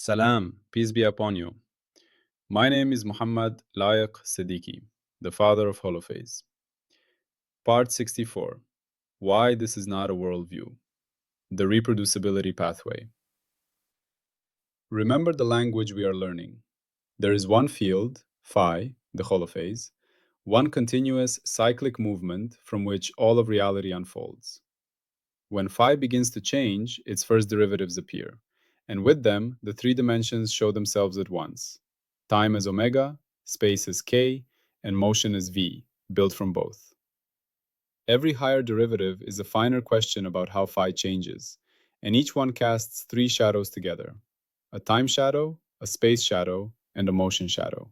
Salam, peace be upon you. My name is Muhammad Laik Siddiqui, the father of Holophase. Part 64. Why this is not a worldview. The reproducibility pathway. Remember the language we are learning. There is one field, phi, the holophase, one continuous cyclic movement from which all of reality unfolds. When phi begins to change, its first derivatives appear, and with them, the three dimensions show themselves at once. Time as omega, space as k, and motion as v, built from both. Every higher derivative is a finer question about how phi changes, and each one casts three shadows together: a time shadow, a space shadow, and a motion shadow.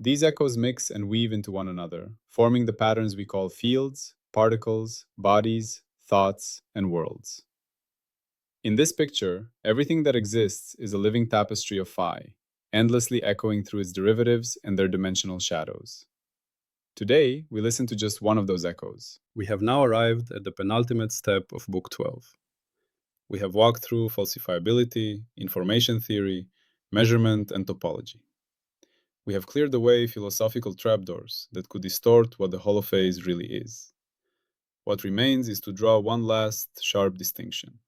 These echoes mix and weave into one another, forming the patterns we call fields, particles, bodies, thoughts, and worlds. In this picture, everything that exists is a living tapestry of phi, endlessly echoing through its derivatives and their dimensional shadows. Today, we listen to just one of those echoes. We have now arrived at the penultimate step of Book 12. We have walked through falsifiability, information theory, measurement, and topology. We have cleared away philosophical trapdoors that could distort what the holophase really is. What remains is to draw one last, sharp distinction.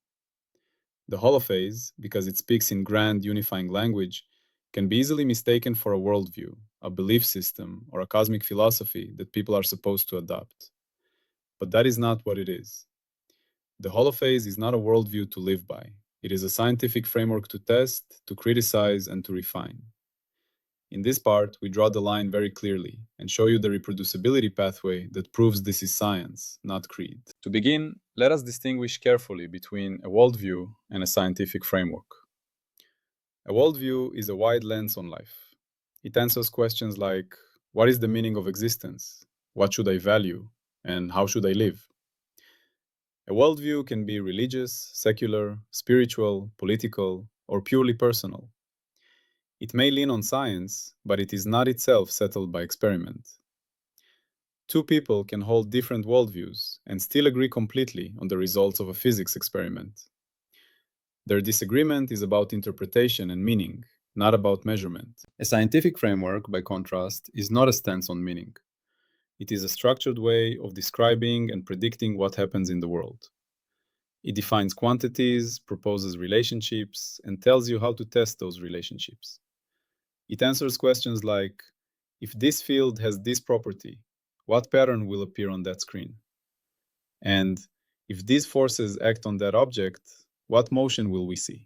The holophase, because it speaks in grand, unifying language, can be easily mistaken for a worldview, a belief system, or a cosmic philosophy that people are supposed to adopt. But that is not what it is. The holophase is not a worldview to live by. It is a scientific framework to test, to criticize, and to refine. In this part, we draw the line very clearly and show you the reproducibility pathway that proves this is science, not creed. To begin, let us distinguish carefully between a worldview and a scientific framework. A worldview is a wide lens on life. It answers questions like, what is the meaning of existence? What should I value? And how should I live? A worldview can be religious, secular, spiritual, political, or purely personal. It may lean on science, but it is not itself settled by experiment. Two people can hold different worldviews and still agree completely on the results of a physics experiment. Their disagreement is about interpretation and meaning, not about measurement. A scientific framework, by contrast, is not a stance on meaning. It is a structured way of describing and predicting what happens in the world. It defines quantities, proposes relationships, and tells you how to test those relationships. It answers questions like, if this field has this property, what pattern will appear on that screen? And if these forces act on that object, what motion will we see?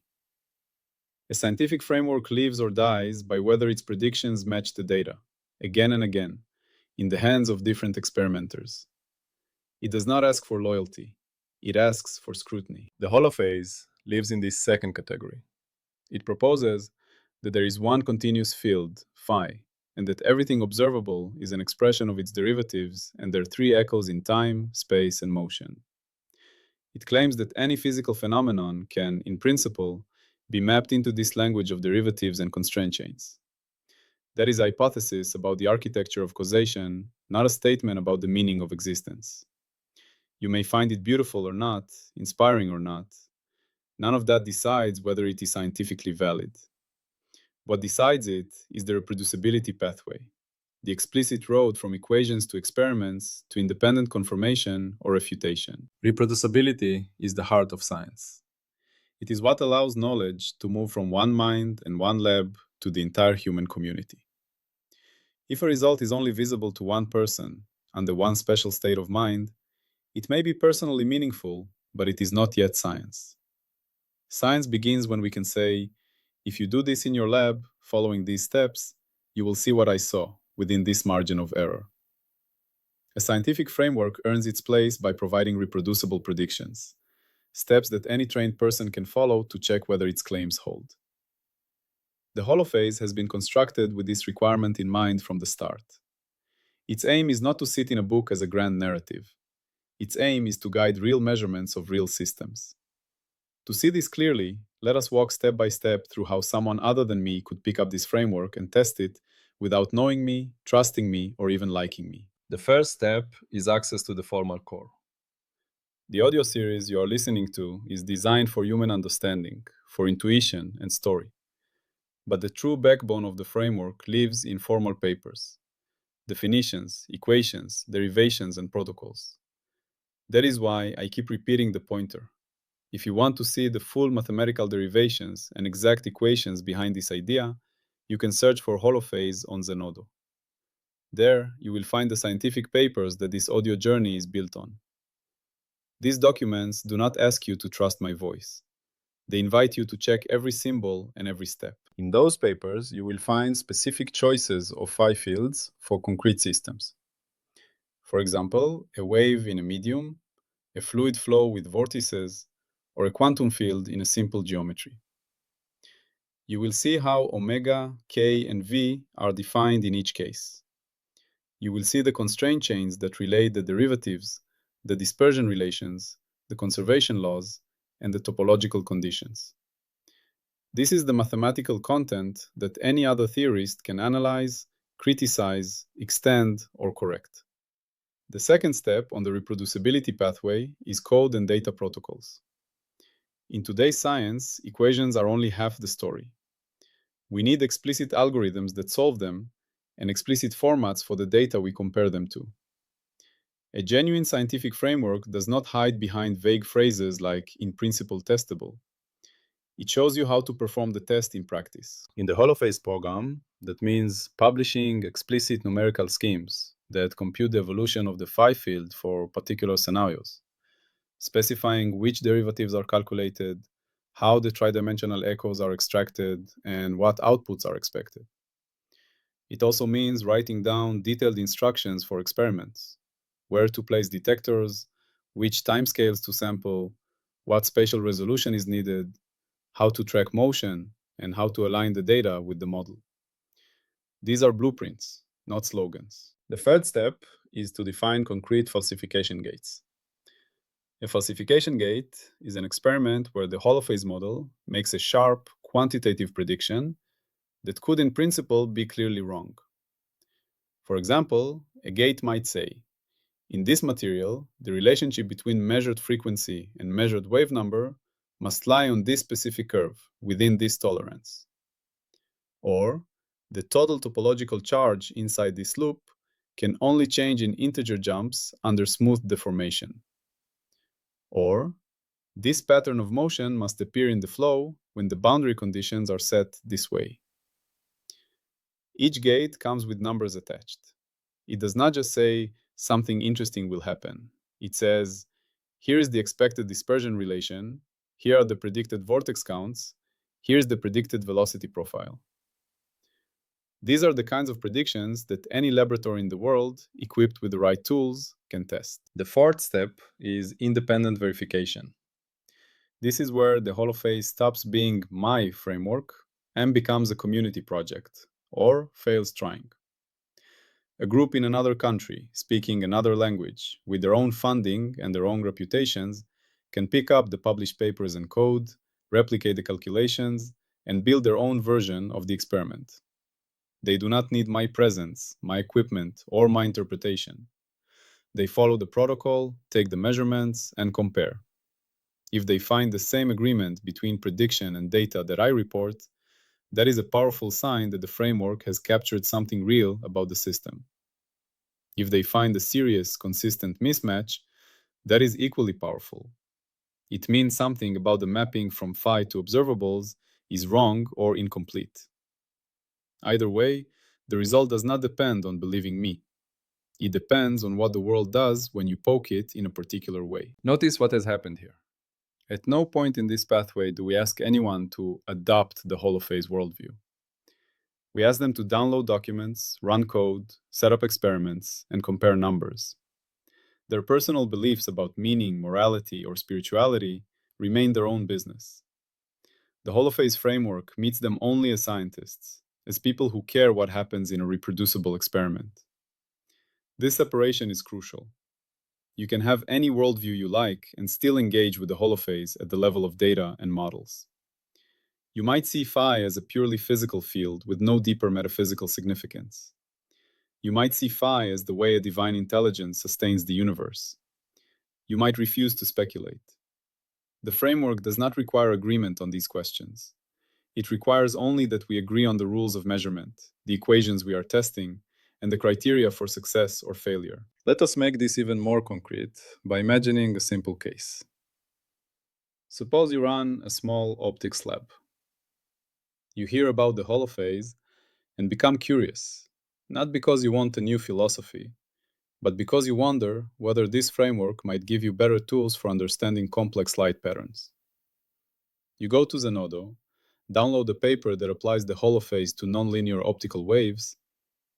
A scientific framework lives or dies by whether its predictions match the data, again and again, in the hands of different experimenters. It does not ask for loyalty. It asks for scrutiny. The holophase lives in this second category. It proposes that there is one continuous field, phi, and that everything observable is an expression of its derivatives and their three echoes in time, space, and motion. It claims that any physical phenomenon can, in principle, be mapped into this language of derivatives and constraint chains. That is a hypothesis about the architecture of causation, not a statement about the meaning of existence. You may find it beautiful or not, inspiring or not. None of that decides whether it is scientifically valid. What decides it is the reproducibility pathway, the explicit road from equations to experiments to independent confirmation or refutation. Reproducibility is the heart of science. It is what allows knowledge to move from one mind and one lab to the entire human community. If a result is only visible to one person under one special state of mind, it may be personally meaningful, but it is not yet science. Science begins when we can say, if you do this in your lab, following these steps, you will see what I saw within this margin of error. A scientific framework earns its place by providing reproducible predictions, steps that any trained person can follow to check whether its claims hold. The holophase has been constructed with this requirement in mind from the start. Its aim is not to sit in a book as a grand narrative. Its aim is to guide real measurements of real systems. To see this clearly, let us walk step by step through how someone other than me could pick up this framework and test it without knowing me, trusting me, or even liking me. The first step is access to the formal core. The audio series you are listening to is designed for human understanding, for intuition and story. But the true backbone of the framework lives in formal papers, definitions, equations, derivations, and protocols. That is why I keep repeating the pointer. If you want to see the full mathematical derivations and exact equations behind this idea, you can search for Holophase on Zenodo. There, you will find the scientific papers that this audio journey is built on. These documents do not ask you to trust my voice. They invite you to check every symbol and every step. In those papers, you will find specific choices of phi fields for concrete systems. For example, a wave in a medium, a fluid flow with vortices, or a quantum field in a simple geometry. You will see how omega, k, and v are defined in each case. You will see the constraint chains that relate the derivatives, the dispersion relations, the conservation laws, and the topological conditions. This is the mathematical content that any other theorist can analyze, criticize, extend, or correct. The second step on the reproducibility pathway is code and data protocols. In today's science, equations are only half the story. We need explicit algorithms that solve them and explicit formats for the data we compare them to. A genuine scientific framework does not hide behind vague phrases like in principle testable. It shows you how to perform the test in practice. In the Holophase program, that means publishing explicit numerical schemes that compute the evolution of the phi field for particular scenarios, specifying which derivatives are calculated, how the tridimensional echoes are extracted, and what outputs are expected. It also means writing down detailed instructions for experiments, where to place detectors, which timescales to sample, what spatial resolution is needed, how to track motion, and how to align the data with the model. These are blueprints, not slogans. The third step is to define concrete falsification gates. A falsification gate is an experiment where the holophase model makes a sharp, quantitative prediction that could in principle be clearly wrong. For example, a gate might say, in this material, the relationship between measured frequency and measured wave number must lie on this specific curve within this tolerance. Or, the total topological charge inside this loop can only change in integer jumps under smooth deformation. Or, this pattern of motion must appear in the flow when the boundary conditions are set this way. Each gate comes with numbers attached. It does not just say something interesting will happen. It says, here is the expected dispersion relation, here are the predicted vortex counts, here's the predicted velocity profile. These are the kinds of predictions that any laboratory in the world, equipped with the right tools, can test. The fourth step is independent verification. This is where the Holophase stops being my framework and becomes a community project, or fails trying. A group in another country, speaking another language, with their own funding and their own reputations, can pick up the published papers and code, replicate the calculations, and build their own version of the experiment. They do not need my presence, my equipment, or my interpretation. They follow the protocol, take the measurements, and compare. If they find the same agreement between prediction and data that I report, that is a powerful sign that the framework has captured something real about the system. If they find a serious, consistent mismatch, that is equally powerful. It means something about the mapping from phi to observables is wrong or incomplete. Either way, the result does not depend on believing me. It depends on what the world does when you poke it in a particular way. Notice what has happened here. At no point in this pathway do we ask anyone to adopt the Holophase worldview. We ask them to download documents, run code, set up experiments, and compare numbers. Their personal beliefs about meaning, morality, or spirituality remain their own business. The Holophase framework meets them only as scientists, as people who care what happens in a reproducible experiment. This separation is crucial. You can have any worldview you like and still engage with the holophase at the level of data and models. You might see phi as a purely physical field with no deeper metaphysical significance. You might see phi as the way a divine intelligence sustains the universe. You might refuse to speculate. The framework does not require agreement on these questions. It requires only that we agree on the rules of measurement, the equations we are testing, and the criteria for success or failure. Let us make this even more concrete by imagining a simple case. Suppose you run a small optics lab. You hear about the holophase and become curious, not because you want a new philosophy, but because you wonder whether this framework might give you better tools for understanding complex light patterns. You go to Zenodo, download the paper that applies the holophase to nonlinear optical waves,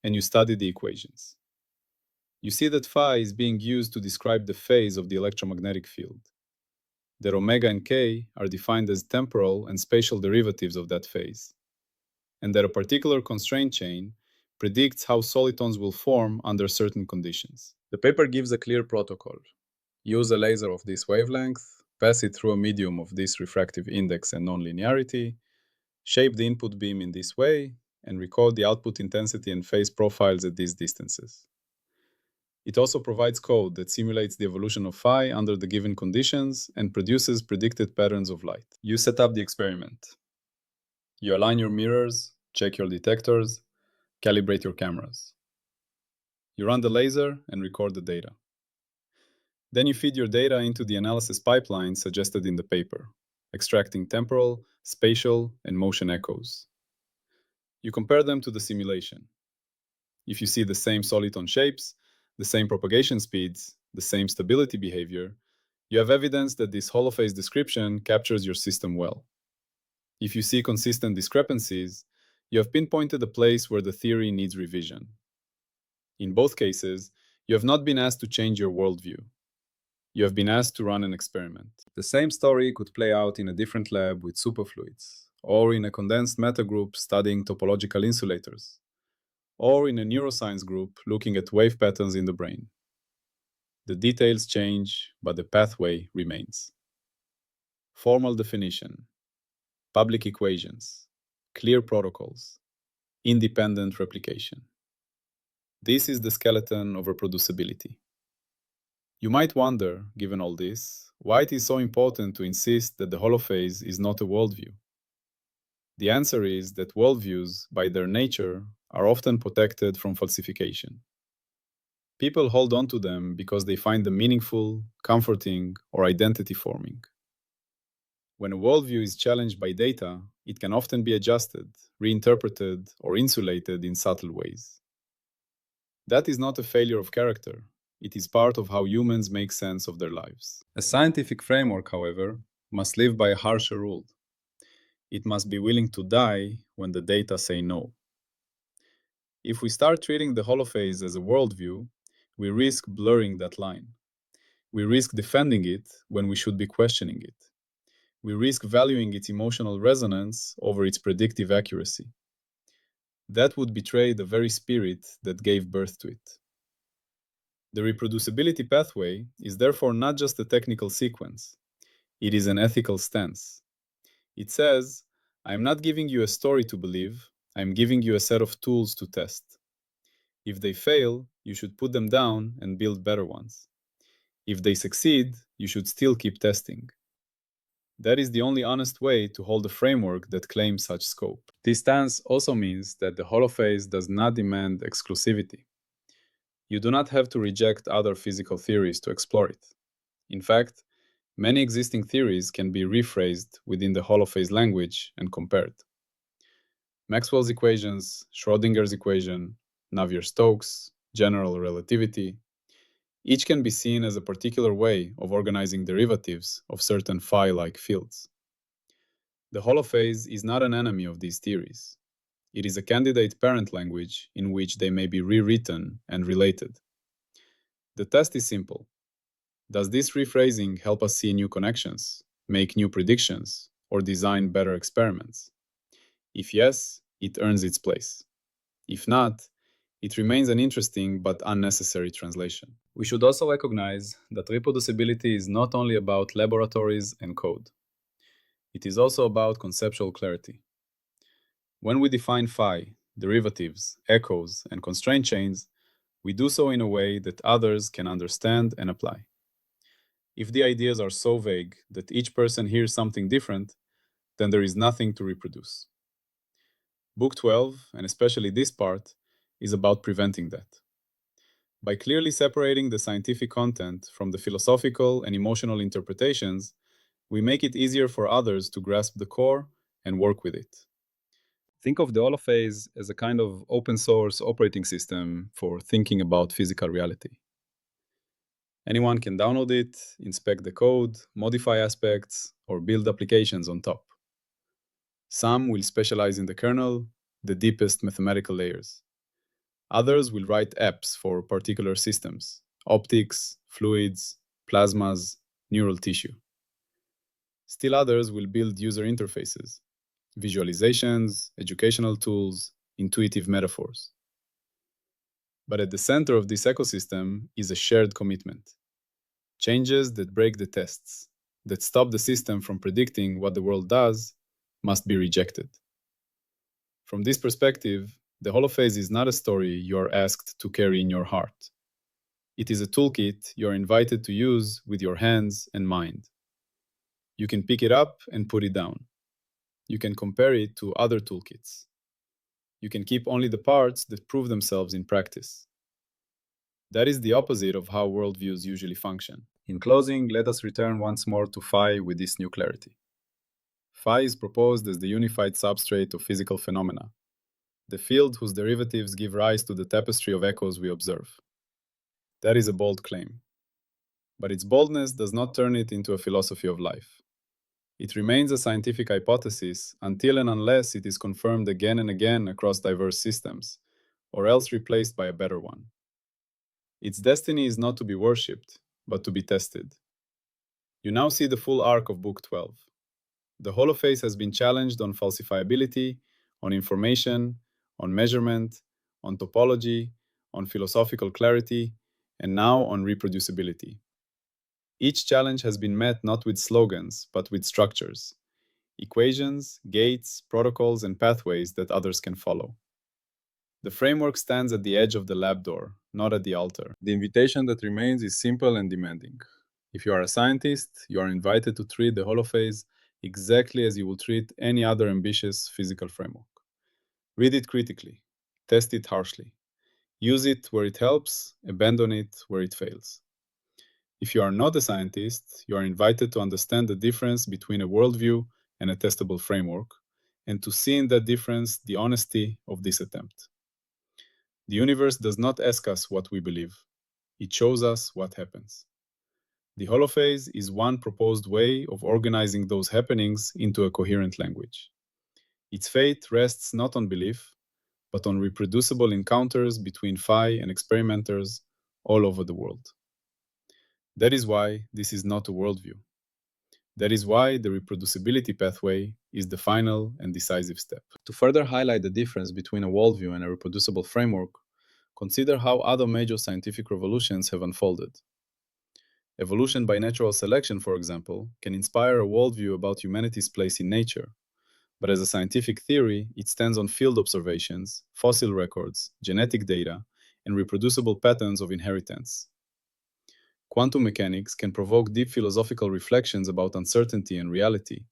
and you study the equations. You see that phi is being used to describe the phase of the electromagnetic field. That omega and k are defined as temporal and spatial derivatives of that phase, and that a particular constraint chain predicts how solitons will form under certain conditions. The paper gives a clear protocol. Use a laser of this wavelength, pass it through a medium of this refractive index and nonlinearity, shape the input beam in this way, and record the output intensity and phase profiles at these distances. It also provides code that simulates the evolution of phi under the given conditions and produces predicted patterns of light. You set up the experiment. You align your mirrors, check your detectors, calibrate your cameras. You run the laser and record the data. Then you feed your data into the analysis pipeline suggested in the paper, extracting temporal, spatial, and motion echoes. You compare them to the simulation. If you see the same soliton shapes, the same propagation speeds, the same stability behavior, you have evidence that this holophase description captures your system well. If you see consistent discrepancies, you have pinpointed a place where the theory needs revision. In both cases, you have not been asked to change your worldview. You have been asked to run an experiment. The same story could play out in a different lab with superfluids, or in a condensed meta group studying topological insulators, or in a neuroscience group looking at wave patterns in the brain. The details change, but the pathway remains. Formal definition, public equations, clear protocols, independent replication. This is the skeleton of reproducibility. You might wonder, given all this, why it is so important to insist that the holophase is not a worldview. The answer is that worldviews, by their nature, are often protected from falsification. People hold on to them because they find them meaningful, comforting, or identity-forming. When a worldview is challenged by data, it can often be adjusted, reinterpreted, or insulated in subtle ways. That is not a failure of character. It is part of how humans make sense of their lives. A scientific framework, however, must live by a harsher rule. It must be willing to die when the data say no. If we start treating the holophase as a worldview, we risk blurring that line. We risk defending it when we should be questioning it. We risk valuing its emotional resonance over its predictive accuracy. That would betray the very spirit that gave birth to it. The reproducibility pathway is therefore not just a technical sequence. It is an ethical stance. It says, I'm not giving you a story to believe, I'm giving you a set of tools to test. If they fail, you should put them down and build better ones. If they succeed, you should still keep testing. That is the only honest way to hold a framework that claims such scope. This stance also means that the holophase does not demand exclusivity. You do not have to reject other physical theories to explore it. In fact, many existing theories can be rephrased within the holophase language and compared. Maxwell's equations, Schrödinger's equation, Navier-Stokes, general relativity, each can be seen as a particular way of organizing derivatives of certain phi-like fields. The holophase is not an enemy of these theories. It is a candidate parent language in which they may be rewritten and related. The test is simple. Does this rephrasing help us see new connections, make new predictions, or design better experiments? If yes, it earns its place. If not, it remains an interesting but unnecessary translation. We should also recognize that reproducibility is not only about laboratories and code. It is also about conceptual clarity. When we define phi, derivatives, echoes, and constraint chains, we do so in a way that others can understand and apply. If the ideas are so vague that each person hears something different, then there is nothing to reproduce. Book 12, and especially this part, is about preventing that. By clearly separating the scientific content from the philosophical and emotional interpretations, we make it easier for others to grasp the core and work with it. Think of the Holophase as a kind of open source operating system for thinking about physical reality. Anyone can download it, inspect the code, modify aspects, or build applications on top. Some will specialize in the kernel, the deepest mathematical layers. Others will write apps for particular systems, optics, fluids, plasmas, neural tissue. Still others will build user interfaces, visualizations, educational tools, intuitive metaphors. But at the center of this ecosystem is a shared commitment. Changes that break the tests, that stop the system from predicting what the world does, must be rejected. From this perspective, the Holophase is not a story you are asked to carry in your heart. It is a toolkit you are invited to use with your hands and mind. You can pick it up and put it down. You can compare it to other toolkits. You can keep only the parts that prove themselves in practice. That is the opposite of how worldviews usually function. In closing, let us return once more to phi with this new clarity. Phi is proposed as the unified substrate of physical phenomena, the field whose derivatives give rise to the tapestry of echoes we observe. That is a bold claim. But its boldness does not turn it into a philosophy of life. It remains a scientific hypothesis until and unless it is confirmed again and again across diverse systems, or else replaced by a better one. Its destiny is not to be worshipped, but to be tested. You now see the full arc of Book 12. The Holophase has been challenged on falsifiability, on information, on measurement, on topology, on philosophical clarity, and now on reproducibility. Each challenge has been met not with slogans, but with structures, equations, gates, protocols, and pathways that others can follow. The framework stands at the edge of the lab door, not at the altar. The invitation that remains is simple and demanding. If you are a scientist, you are invited to treat the Holophase exactly as you will treat any other ambitious physical framework. Read it critically, test it harshly, use it where it helps, abandon it where it fails. If you are not a scientist, you are invited to understand the difference between a worldview and a testable framework, and to see in that difference the honesty of this attempt. The universe does not ask us what we believe. It shows us what happens. The Holophase is one proposed way of organizing those happenings into a coherent language. Its fate rests not on belief, but on reproducible encounters between phi and experimenters all over the world. That is why this is not a worldview. That is why the reproducibility pathway is the final and decisive step. To further highlight the difference between a worldview and a reproducible framework, consider how other major scientific revolutions have unfolded. Evolution by natural selection, for example, can inspire a worldview about humanity's place in nature, but as a scientific theory, it stands on field observations, fossil records, genetic data, and reproducible patterns of inheritance. Quantum mechanics can provoke deep philosophical reflections about uncertainty and reality,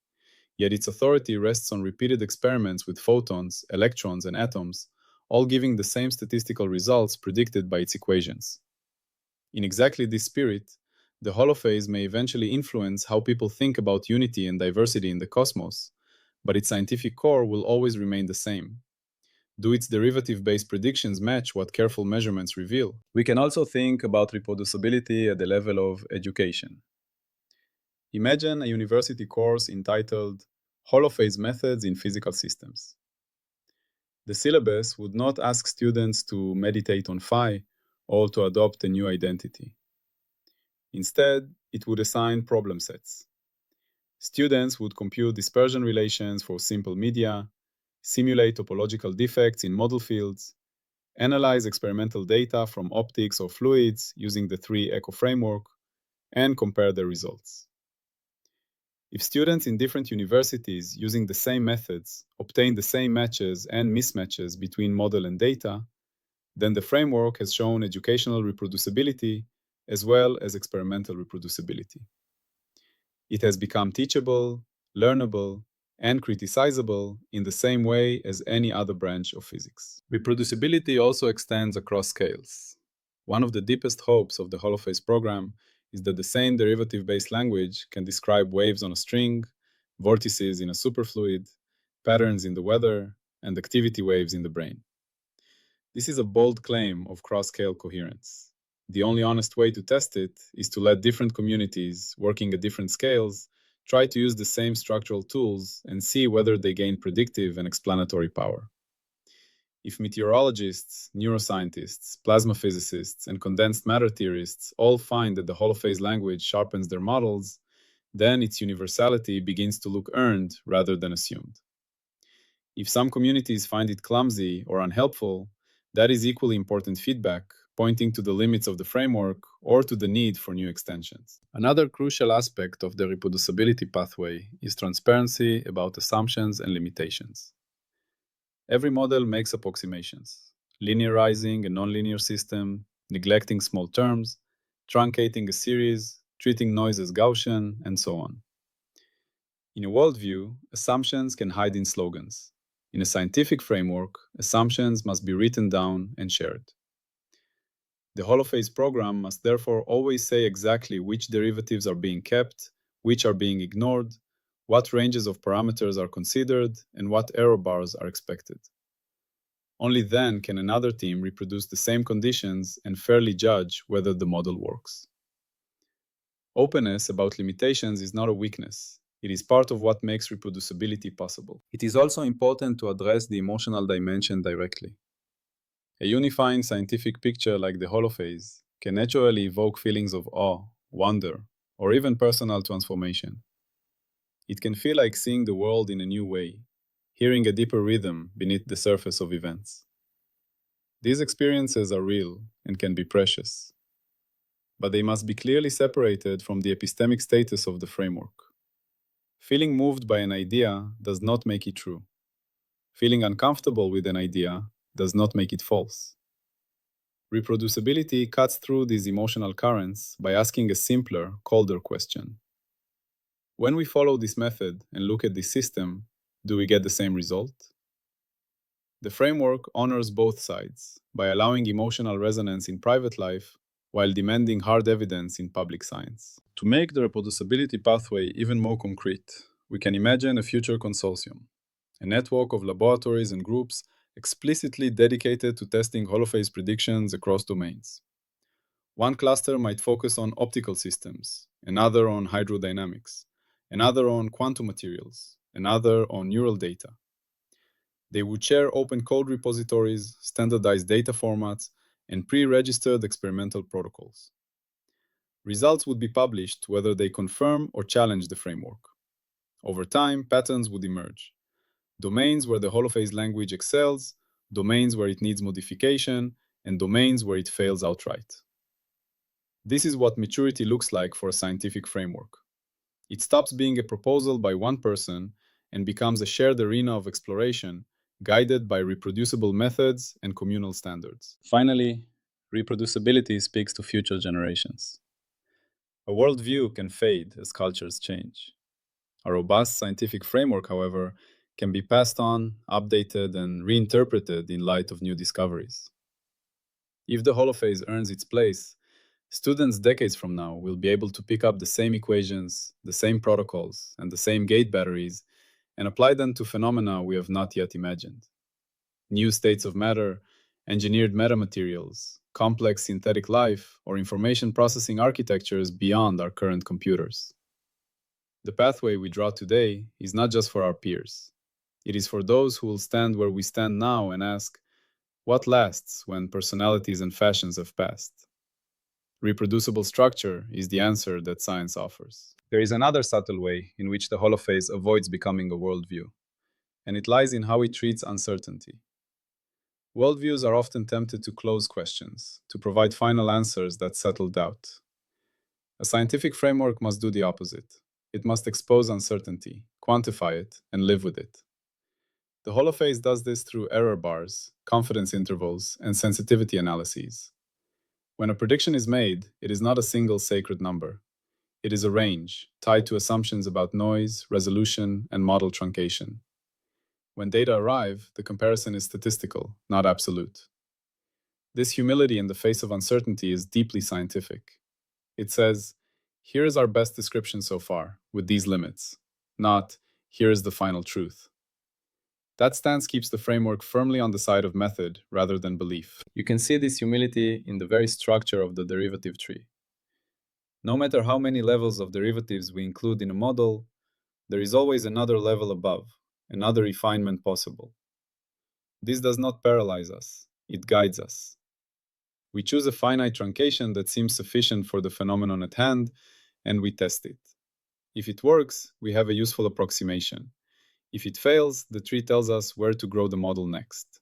yet its authority rests on repeated experiments with photons, electrons, and atoms, all giving the same statistical results predicted by its equations. In exactly this spirit, the Holophase may eventually influence how people think about unity and diversity in the cosmos, but its scientific core will always remain the same. Do its derivative-based predictions match what careful measurements reveal? We can also think about reproducibility at the level of education. Imagine a university course entitled Holophase Methods in Physical Systems. The syllabus would not ask students to meditate on phi or to adopt a new identity. Instead, it would assign problem sets. Students would compute dispersion relations for simple media, simulate topological defects in model fields, analyze experimental data from optics or fluids using the 3-echo framework, and compare the results. If students in different universities using the same methods obtain the same matches and mismatches between model and data, then the framework has shown educational reproducibility as well as experimental reproducibility. It has become teachable, learnable, and criticizable in the same way as any other branch of physics. Reproducibility also extends across scales. One of the deepest hopes of the Holophase program is that the same derivative-based language can describe waves on a string, vortices in a superfluid, patterns in the weather, and activity waves in the brain. This is a bold claim of cross-scale coherence. The only honest way to test it is to let different communities working at different scales try to use the same structural tools and see whether they gain predictive and explanatory power. If meteorologists, neuroscientists, plasma physicists, and condensed matter theorists all find that the holophase language sharpens their models, then its universality begins to look earned rather than assumed. If some communities find it clumsy or unhelpful, that is equally important feedback, pointing to the limits of the framework or to the need for new extensions. Another crucial aspect of the reproducibility pathway is transparency about assumptions and limitations. Every model makes approximations, linearizing a nonlinear system, neglecting small terms, truncating a series, treating noise as Gaussian, and so on. In a worldview, assumptions can hide in slogans. In a scientific framework, assumptions must be written down and shared. The Holophase program must therefore always say exactly which derivatives are being kept, which are being ignored, what ranges of parameters are considered, and what error bars are expected. Only then can another team reproduce the same conditions and fairly judge whether the model works. Openness about limitations is not a weakness. It is part of what makes reproducibility possible. It is also important to address the emotional dimension directly. A unifying scientific picture like the holophase can naturally evoke feelings of awe, wonder, or even personal transformation. It can feel like seeing the world in a new way, hearing a deeper rhythm beneath the surface of events. These experiences are real and can be precious, but they must be clearly separated from the epistemic status of the framework. Feeling moved by an idea does not make it true. Feeling uncomfortable with an idea does not make it false. Reproducibility cuts through these emotional currents by asking a simpler, colder question. When we follow this method and look at this system, do we get the same result? The framework honors both sides by allowing emotional resonance in private life while demanding hard evidence in public science. To make the reproducibility pathway even more concrete, we can imagine a future consortium, a network of laboratories and groups explicitly dedicated to testing holophase predictions across domains. One cluster might focus on optical systems, another on hydrodynamics, another on quantum materials, another on neural data. They would share open code repositories, standardized data formats, and pre-registered experimental protocols. Results would be published whether they confirm or challenge the framework. Over time, patterns would emerge. Domains where the holophase language excels, domains where it needs modification, and domains where it fails outright. This is what maturity looks like for a scientific framework. It stops being a proposal by one person and becomes a shared arena of exploration, guided by reproducible methods and communal standards. Finally, reproducibility speaks to future generations. A worldview can fade as cultures change. A robust scientific framework, however, can be passed on, updated, and reinterpreted in light of new discoveries. If the holophase earns its place, students decades from now will be able to pick up the same equations, the same protocols, and the same gate batteries and apply them to phenomena we have not yet imagined. New states of matter, engineered metamaterials, complex synthetic life, or information processing architectures beyond our current computers. The pathway we draw today is not just for our peers. It is for those who will stand where we stand now and ask, what lasts when personalities and fashions have passed? Reproducible structure is the answer that science offers. There is another subtle way in which the holophase avoids becoming a worldview, and it lies in how it treats uncertainty. Worldviews are often tempted to close questions, to provide final answers that settle doubt. A scientific framework must do the opposite. It must expose uncertainty, quantify it, and live with it. The holophase does this through error bars, confidence intervals, and sensitivity analyses. When a prediction is made, it is not a single sacred number. It is a range, tied to assumptions about noise, resolution, and model truncation. When data arrive, the comparison is statistical, not absolute. This humility in the face of uncertainty is deeply scientific. It says, here is our best description so far, with these limits, not, here is the final truth. That stance keeps the framework firmly on the side of method rather than belief. You can see this humility in the very structure of the derivative tree. No matter how many levels of derivatives we include in a model, there is always another level above, another refinement possible. This does not paralyze us, it guides us. We choose a finite truncation that seems sufficient for the phenomenon at hand, and we test it. If it works, we have a useful approximation. If it fails, the tree tells us where to grow the model next.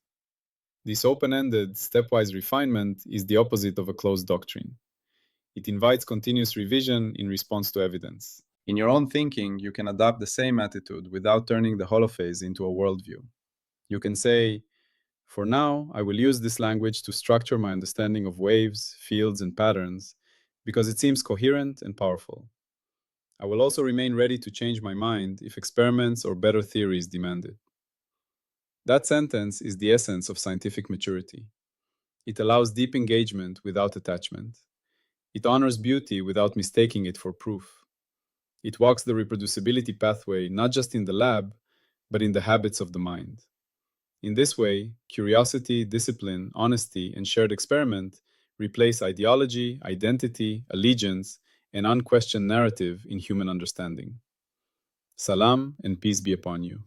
This open-ended, stepwise refinement is the opposite of a closed doctrine. It invites continuous revision in response to evidence. In your own thinking, you can adopt the same attitude without turning the holophase into a worldview. You can say, for now, I will use this language to structure my understanding of waves, fields, and patterns because it seems coherent and powerful. I will also remain ready to change my mind if experiments or better theories demand it. That sentence is the essence of scientific maturity. It allows deep engagement without attachment. It honors beauty without mistaking it for proof. It walks the reproducibility pathway not just in the lab, but in the habits of the mind. In this way, curiosity, discipline, honesty, and shared experiment replace ideology, identity, allegiance, and unquestioned narrative in human understanding. Salam and peace be upon you.